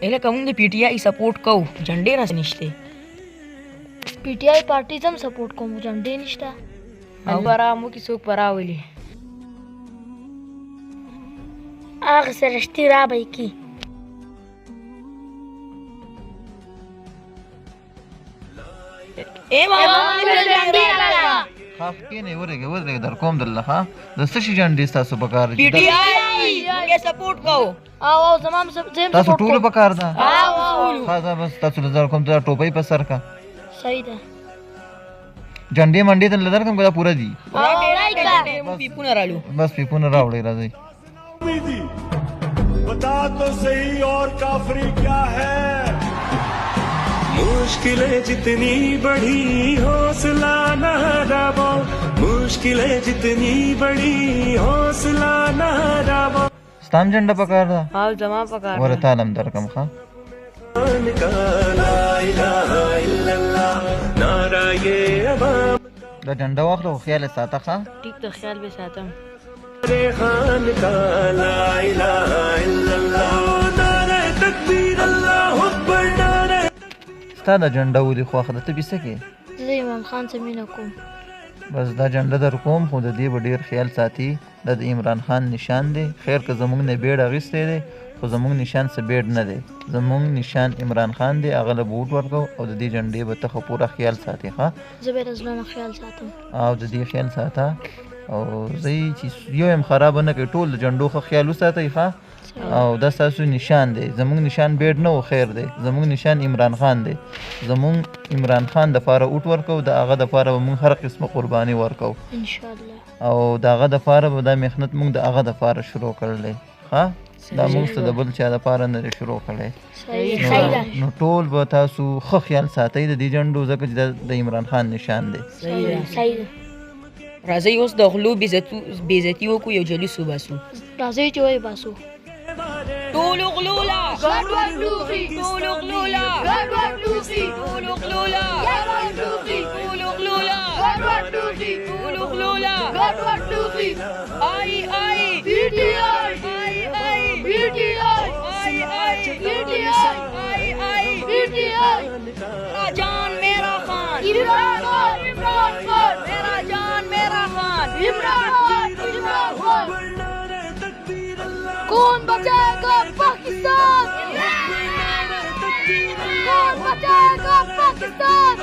एला कहूँ दे PTI support कऊ झंडे ना निश्ते पीटीआई पार्टी जम सपोर्ट को झंडे निष्ठा बरा मु की सोक बरा होली आग सरष्टी रा भाई की ए मामा झंडे लगा خافكين ورقة در قوم دلله ها دستشي جان دي تاسو پکار पीटीआई के सपोर्ट कऊ आओ तमाम सब जेम تاسو सपोर्ट ټول پکار ده आओ خاصه بس تاسو در قوم ته ټوپۍ په سر کا सही था جنډې منډې ته لدر کوم دا پورا دي पीपुना रालू बस پیپونه راوړی راځي बता तो सही और काफरी क्या है मुश्किलें जितनी बड़ी हौसला न हारो मुश्किलें जितनी बड़ी हौसला न हारो ستام جنډه پکار ده हां जमा पका ور تعلم در کوم ښا لا इलाह इल्लल्लाह नारा ये अवाम دا جنډه واخلو خیال ساته ښا ठीक तो ख्याल भी साथम रे खान का ला इलाह इल्लल्लाह नारा तकबीर अल्लाह अकबर नारा ستا دا جنډه ودی خوخه ته بیسه کې زه امام خان سمینه کوم بس دا جنډه در کوم خو د دې ډیر خیال ساتي د عمران خان نشان دی خیر که زمونږ نه بیړ اغیسته دی خو زمونږ نشان څه بیړ نه دی زمونږ نشان عمران خان دی هغه له بوټ ورکو او د دې جنډې به ته پوره خیال ساتي ها زه به رزلانه خیال ساتم او د دې خیال ساته او زی چې یو هم خراب نه کوي ټول جنډو خو خیال وساتي ښا او دا تاسو نشان دی زمونږ نشان بیډ نه و خیر دی زمونږ نشان عمران خان دی زمونږ عمران خان د فاره اوټ ورکو د هغه د فاره مونږ هر قسمه قرباني ورکو ان شاء الله او د هغه د فاره به دا محنت مونږ د هغه د فاره شروع کړلې ها دا مونږ څه د بل چا د فاره نه شروع کړلې صحیح صحیح ده نو ټول به تاسو خو خیال ساتئ د دې جنډو ځکه چې د عمران خان نشان دی صحیح ده راځي اوس د غلو بیزتی وکړو یو جلوس وباسو راځي چې وای باسو ټول غلولا ګډوډ لوخي ټول غلولا ګډوډ لوخي ټول غلولا ګډوډ لوخي ټول غلولا ګډوډ لوخي ټول غلولا ګډوډ لوخي آی آی پीटीआई آی آی पीटीआई آی آی पीटीआई آی آی पीटीआई جان میرا خان इमरान खान मेरा जान मेरा खान इमरान खान कौन बचाएगा पाकिस्तान कौन बचाएगा पाकिस्तान